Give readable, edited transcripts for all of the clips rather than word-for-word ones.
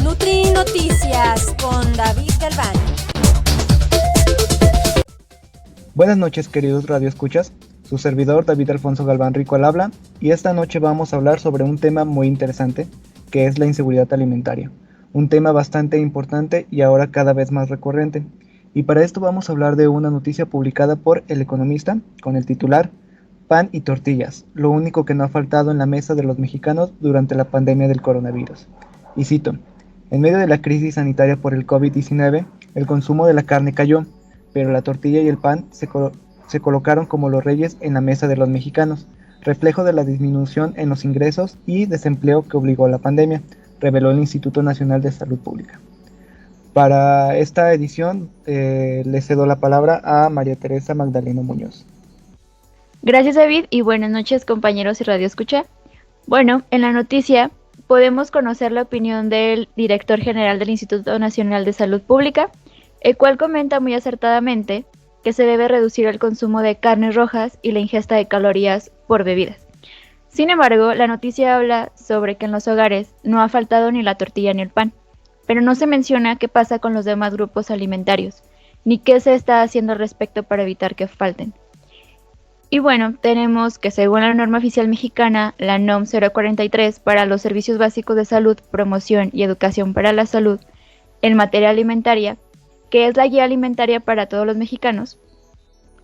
Nutri Noticias con David Galván. Buenas noches, queridos radioescuchas. Su servidor David Alfonso Galván Rico al habla, y esta noche vamos a hablar sobre un tema muy interesante, que es la inseguridad alimentaria. Un tema bastante importante y ahora cada vez más recurrente. Y para esto vamos a hablar de una noticia publicada por El Economista con el titular Pan y tortillas, lo único que no ha faltado en la mesa de los mexicanos durante la pandemia del coronavirus. Y cito: en medio de la crisis sanitaria por el COVID-19, el consumo de la carne cayó, pero la tortilla y el pan se colocaron como los reyes en la mesa de los mexicanos, reflejo de la disminución en los ingresos y desempleo que obligó la pandemia, reveló el Instituto Nacional de Salud Pública. Para esta edición le cedo la palabra a María Teresa Magdaleno Muñoz. Gracias, David, y buenas noches, compañeros y Radio Escucha. Bueno, en la noticia podemos conocer la opinión del director general del Instituto Nacional de Salud Pública, el cual comenta muy acertadamente que se debe reducir el consumo de carnes rojas y la ingesta de calorías por bebidas. Sin embargo, la noticia habla sobre que en los hogares no ha faltado ni la tortilla ni el pan, pero no se menciona qué pasa con los demás grupos alimentarios, ni qué se está haciendo al respecto para evitar que falten. Y bueno, tenemos que según la norma oficial mexicana, la NOM 043 para los servicios básicos de salud, promoción y educación para la salud en materia alimentaria, que es la guía alimentaria para todos los mexicanos,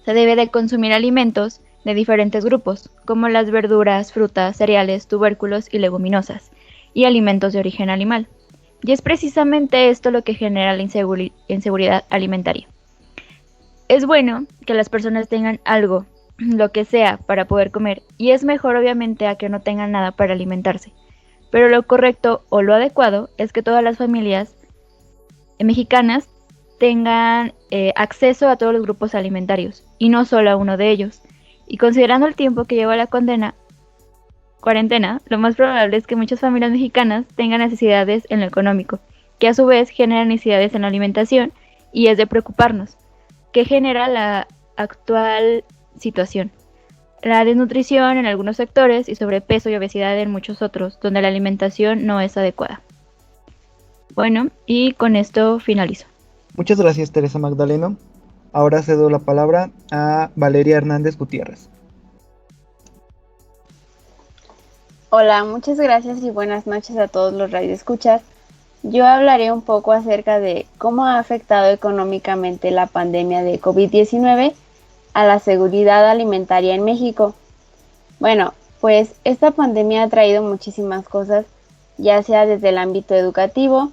se debe de consumir alimentos de diferentes grupos, como las verduras, frutas, cereales, tubérculos y leguminosas, y alimentos de origen animal. Y es precisamente esto lo que genera la inseguridad alimentaria. Es bueno que las personas tengan algo, lo que sea, para poder comer, y es mejor obviamente a que no tengan nada para alimentarse. Pero lo correcto o lo adecuado es que todas las familias mexicanas tengan acceso a todos los grupos alimentarios, y no solo a uno de ellos. Y considerando el tiempo que lleva la cuarentena, lo más probable es que muchas familias mexicanas tengan necesidades en lo económico, que a su vez generan necesidades en la alimentación, y es de preocuparnos, que genera la actual situación. La desnutrición en algunos sectores y sobrepeso y obesidad en muchos otros, donde la alimentación no es adecuada. Bueno, y con esto finalizo. Muchas gracias, Teresa Magdaleno. Ahora cedo la palabra a Valeria Hernández Gutiérrez. Hola, muchas gracias y buenas noches a todos los radioescuchas. Yo hablaré un poco acerca de cómo ha afectado económicamente la pandemia de COVID-19 a la seguridad alimentaria en México. Bueno, pues esta pandemia ha traído muchísimas cosas, ya sea desde el ámbito educativo,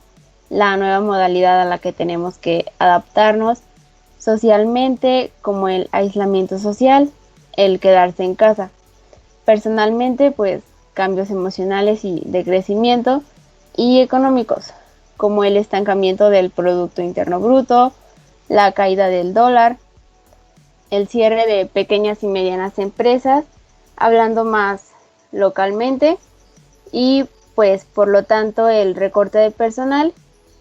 la nueva modalidad a la que tenemos que adaptarnos, socialmente, como el aislamiento social, el quedarse en casa. Personalmente, pues cambios emocionales y de crecimiento, y económicos, como el estancamiento del Producto Interno Bruto, la caída del dólar, el cierre de pequeñas y medianas empresas, hablando más localmente, y pues por lo tanto el recorte de personal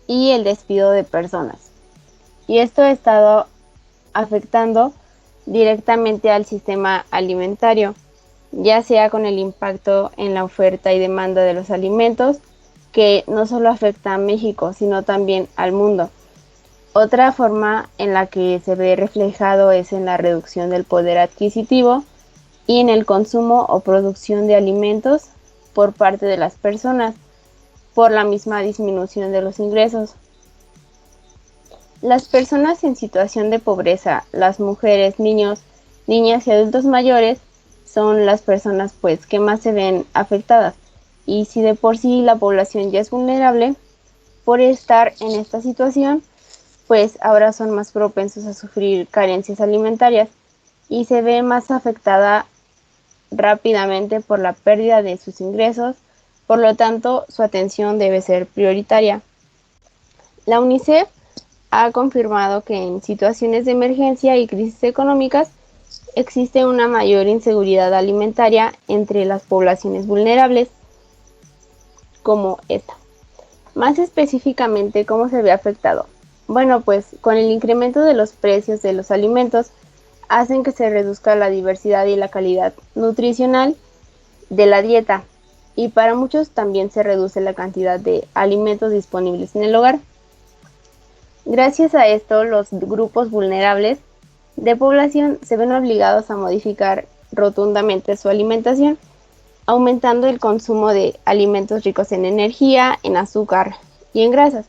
y el despido de personas. Y esto ha estado afectando directamente al sistema alimentario, ya sea con el impacto en la oferta y demanda de los alimentos, que no solo afecta a México, sino también al mundo. Otra forma en la que se ve reflejado es en la reducción del poder adquisitivo y en el consumo o producción de alimentos por parte de las personas, por la misma disminución de los ingresos. Las personas en situación de pobreza, las mujeres, niños, niñas y adultos mayores son las personas pues que más se ven afectadas. Y si de por sí la población ya es vulnerable por estar en esta situación, pues ahora son más propensos a sufrir carencias alimentarias y se ve más afectada rápidamente por la pérdida de sus ingresos, por lo tanto su atención debe ser prioritaria. La UNICEF ha confirmado que en situaciones de emergencia y crisis económicas existe una mayor inseguridad alimentaria entre las poblaciones vulnerables, como esta. Más específicamente, ¿cómo se ve afectado? Bueno, pues con el incremento de los precios de los alimentos hacen que se reduzca la diversidad y la calidad nutricional de la dieta, y para muchos también se reduce la cantidad de alimentos disponibles en el hogar. Gracias a esto, los grupos vulnerables de población se ven obligados a modificar rotundamente su alimentación, aumentando el consumo de alimentos ricos en energía, en azúcar y en grasas,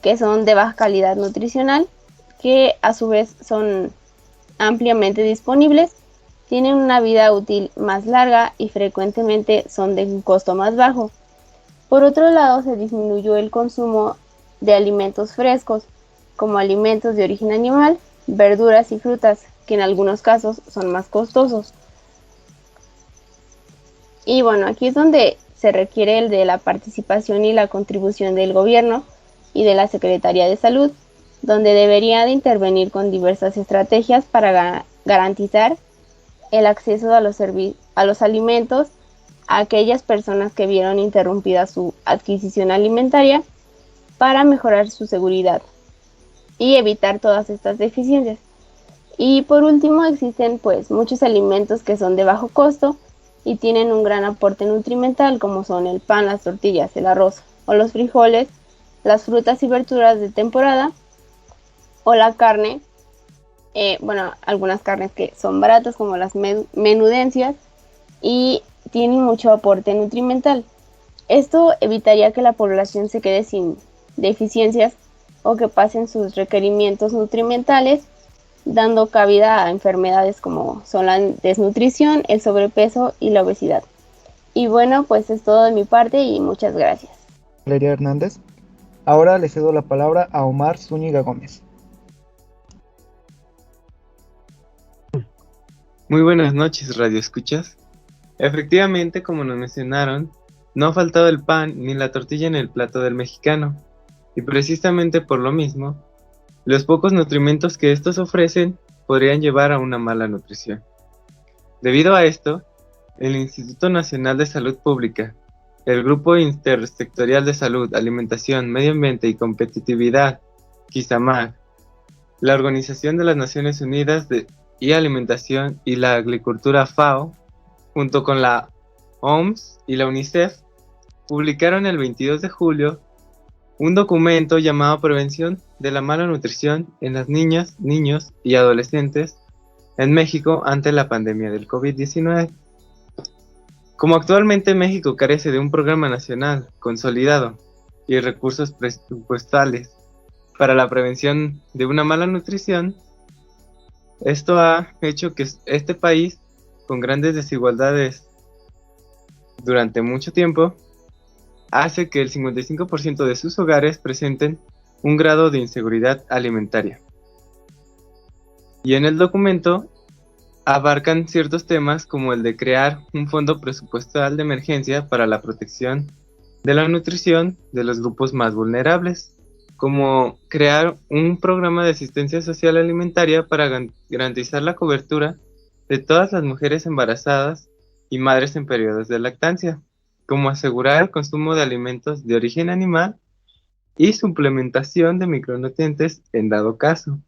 que son de baja calidad nutricional, que a su vez son ampliamente disponibles, tienen una vida útil más larga y frecuentemente son de un costo más bajo. Por otro lado, se disminuyó el consumo de alimentos frescos, como alimentos de origen animal, verduras y frutas, que en algunos casos son más costosos. Y bueno, aquí es donde se requiere el de la participación y la contribución del gobierno y de la Secretaría de Salud, donde debería de intervenir con diversas estrategias para garantizar el acceso a los alimentos a aquellas personas que vieron interrumpida su adquisición alimentaria para mejorar su seguridad y evitar todas estas deficiencias. Y por último, existen pues muchos alimentos que son de bajo costo y tienen un gran aporte nutrimental, como son el pan, las tortillas, el arroz o los frijoles, las frutas y verduras de temporada o la carne, algunas carnes que son baratas como las menudencias y tienen mucho aporte nutrimental. Esto evitaría que la población se quede sin deficiencias o que pasen sus requerimientos nutrimentales, dando cabida a enfermedades como son la desnutrición, el sobrepeso y la obesidad. Y bueno, pues es todo de mi parte y muchas gracias. Valeria Hernández. Ahora le cedo la palabra a Omar Zúñiga Gómez. Muy buenas noches, Radio Escuchas. Efectivamente, como nos mencionaron, no ha faltado el pan ni la tortilla en el plato del mexicano, y precisamente por lo mismo, los pocos nutrimentos que estos ofrecen podrían llevar a una mala nutrición. Debido a esto, el Instituto Nacional de Salud Pública, el Grupo Intersectorial de Salud, Alimentación, Medio Ambiente y Competitividad, (CISAMAG), la Organización de las Naciones Unidas y Alimentación y la Agricultura (FAO), junto con la OMS y la UNICEF, publicaron el 22 de julio un documento llamado Prevención de la Mala Nutrición en las Niñas, Niños y Adolescentes en México ante la pandemia del COVID-19. Como actualmente México carece de un programa nacional consolidado y recursos presupuestales para la prevención de una mala nutrición, esto ha hecho que este país, con grandes desigualdades durante mucho tiempo, hace que el 55% de sus hogares presenten un grado de inseguridad alimentaria. Y en el documento abarcan ciertos temas como el de crear un fondo presupuestal de emergencia para la protección de la nutrición de los grupos más vulnerables, como crear un programa de asistencia social alimentaria para garantizar la cobertura de todas las mujeres embarazadas y madres en periodos de lactancia, como asegurar el consumo de alimentos de origen animal y suplementación de micronutrientes en dado caso.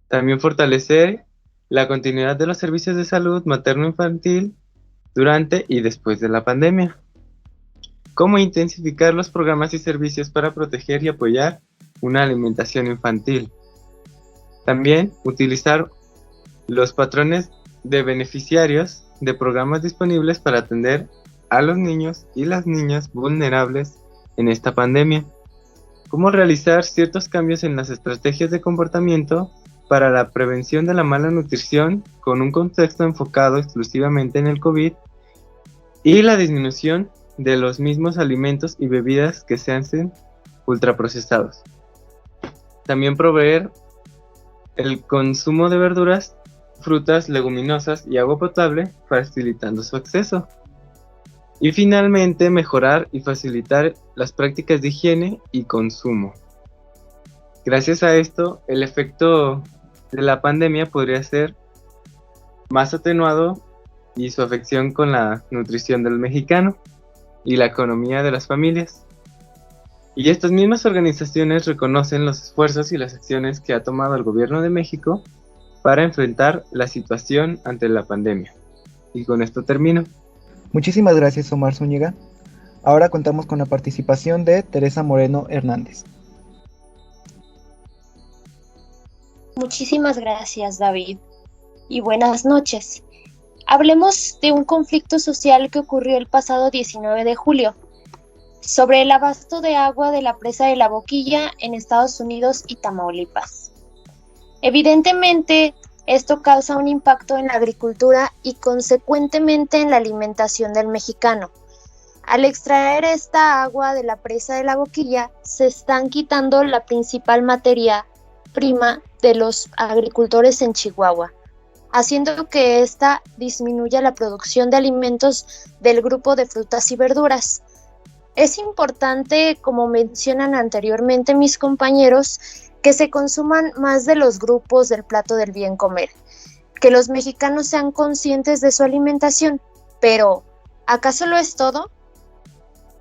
También fortalecer la continuidad de los servicios de salud materno-infantil durante y después de la pandemia. Cómo intensificar los programas y servicios para proteger y apoyar una alimentación infantil. También utilizar los patrones de beneficiarios de programas disponibles para atender a los niños y las niñas vulnerables en esta pandemia. Cómo realizar ciertos cambios en las estrategias de comportamiento para la prevención de la mala nutrición con un contexto enfocado exclusivamente en el COVID y la disminución de los mismos alimentos y bebidas que se hacen ultraprocesados. También proveer el consumo de verduras, frutas, leguminosas y agua potable, facilitando su acceso. Y finalmente, mejorar y facilitar las prácticas de higiene y consumo. Gracias a esto, el efecto de la pandemia podría ser más atenuado y su afección con la nutrición del mexicano y la economía de las familias. Y estas mismas organizaciones reconocen los esfuerzos y las acciones que ha tomado el gobierno de México para enfrentar la situación ante la pandemia. Y con esto termino. Muchísimas gracias, Omar Zúñiga. Ahora contamos con la participación de Teresa Moreno Hernández. Muchísimas gracias, David, y buenas noches. Hablemos de un conflicto social que ocurrió el pasado 19 de julio, sobre el abasto de agua de la presa de La Boquilla en Estados Unidos y Tamaulipas. Evidentemente, esto causa un impacto en la agricultura y consecuentemente en la alimentación del mexicano. Al extraer esta agua de la presa de La Boquilla, se están quitando la principal materia prima de los agricultores en Chihuahua, haciendo que ésta disminuya la producción de alimentos del grupo de frutas y verduras. Es importante, como mencionan anteriormente mis compañeros, que se consuman más de los grupos del plato del bien comer, que los mexicanos sean conscientes de su alimentación, pero ¿acaso lo es todo?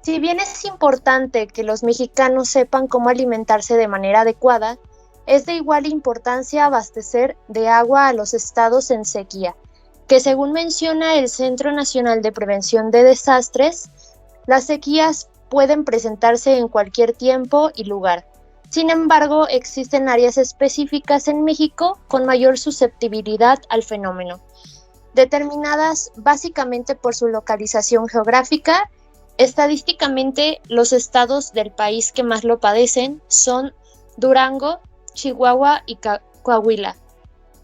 Si bien es importante que los mexicanos sepan cómo alimentarse de manera adecuada, es de igual importancia abastecer de agua a los estados en sequía, que según menciona el Centro Nacional de Prevención de Desastres, las sequías pueden presentarse en cualquier tiempo y lugar. Sin embargo, existen áreas específicas en México con mayor susceptibilidad al fenómeno, determinadas básicamente por su localización geográfica. Estadísticamente, los estados del país que más lo padecen son Durango, Chihuahua y Coahuila.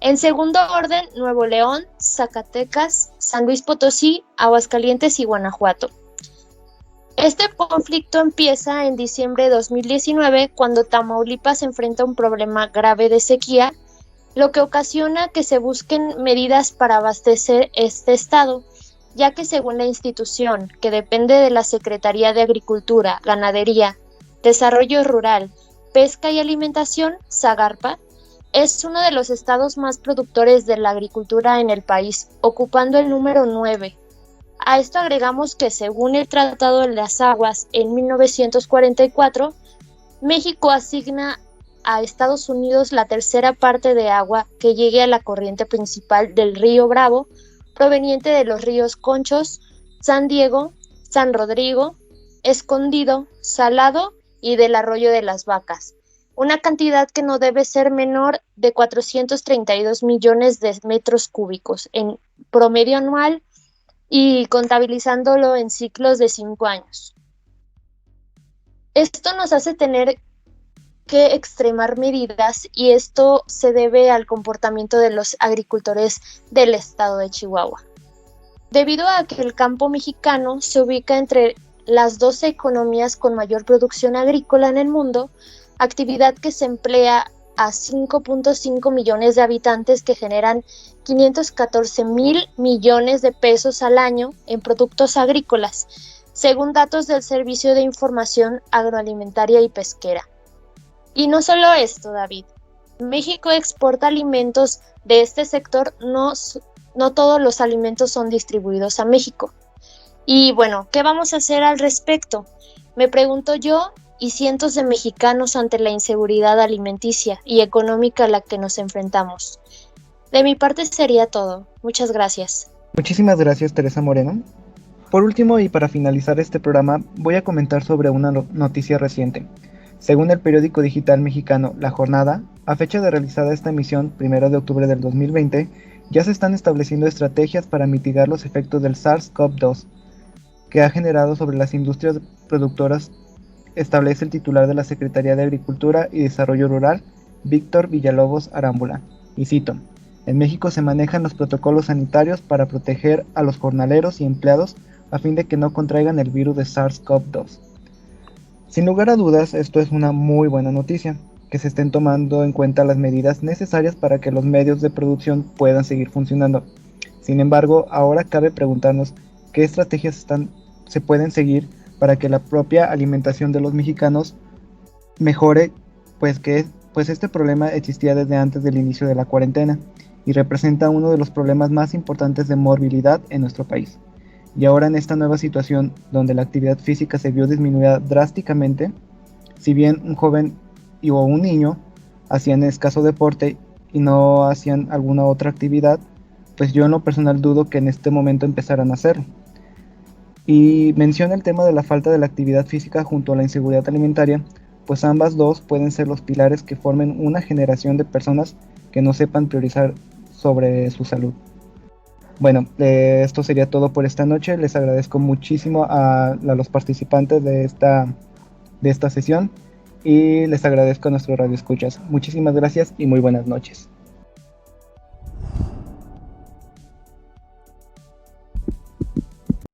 En segundo orden, Nuevo León, Zacatecas, San Luis Potosí, Aguascalientes y Guanajuato. Este conflicto empieza en diciembre de 2019, cuando Tamaulipas enfrenta un problema grave de sequía, lo que ocasiona que se busquen medidas para abastecer este estado, ya que según la institución, que depende de la Secretaría de Agricultura, Ganadería, Desarrollo Rural, Pesca y Alimentación, Zagarpa, es uno de los estados más productores de la agricultura en el país, ocupando el número 9. A esto agregamos que según el Tratado de las Aguas en 1944, México asigna a Estados Unidos la tercera parte de agua que llegue a la corriente principal del río Bravo, proveniente de los ríos Conchos, San Diego, San Rodrigo, Escondido, Salado y del Arroyo de las Vacas, una cantidad que no debe ser menor de 432 millones de metros cúbicos en promedio anual y contabilizándolo en ciclos de 5 años. Esto nos hace tener que extremar medidas y esto se debe al comportamiento de los agricultores del estado de Chihuahua. Debido a que el campo mexicano se ubica entre las 12 economías con mayor producción agrícola en el mundo, actividad que se emplea a 5.5 millones de habitantes que generan 514,000 millones de pesos al año en productos agrícolas, según datos del Servicio de Información Agroalimentaria y Pesquera. Y no solo esto, David. México exporta alimentos de este sector, no todos los alimentos son distribuidos a México. Y bueno, ¿qué vamos a hacer al respecto? Me pregunto yo y cientos de mexicanos ante la inseguridad alimenticia y económica a la que nos enfrentamos. De mi parte sería todo. Muchas gracias. Muchísimas gracias, Teresa Moreno. Por último, y para finalizar este programa, voy a comentar sobre una noticia reciente. Según el periódico digital mexicano La Jornada, a fecha de realizada esta emisión, 1 de octubre del 2020, ya se están estableciendo estrategias para mitigar los efectos del SARS-CoV-2 que ha generado sobre las industrias productoras, establece el titular de la Secretaría de Agricultura y Desarrollo Rural, Víctor Villalobos Arámbula, y cito: en México se manejan los protocolos sanitarios para proteger a los jornaleros y empleados a fin de que no contraigan el virus de SARS-CoV-2. Sin lugar a dudas, esto es una muy buena noticia, que se estén tomando en cuenta las medidas necesarias para que los medios de producción puedan seguir funcionando. Sin embargo, ahora cabe preguntarnos qué estrategias se pueden seguir para que la propia alimentación de los mexicanos mejore, pues este problema existía desde antes del inicio de la cuarentena y representa uno de los problemas más importantes de morbilidad en nuestro país. Y ahora en esta nueva situación donde la actividad física se vio disminuida drásticamente, si bien un joven o un niño hacían escaso deporte y no hacían alguna otra actividad, pues yo en lo personal dudo que en este momento empezaran a hacerlo. Y menciona el tema de la falta de la actividad física junto a la inseguridad alimentaria, pues ambas dos pueden ser los pilares que formen una generación de personas que no sepan priorizar sobre su salud. Bueno, esto sería todo por esta noche. Les agradezco muchísimo a los participantes de esta sesión y les agradezco a nuestros radioescuchas. Muchísimas gracias y muy buenas noches.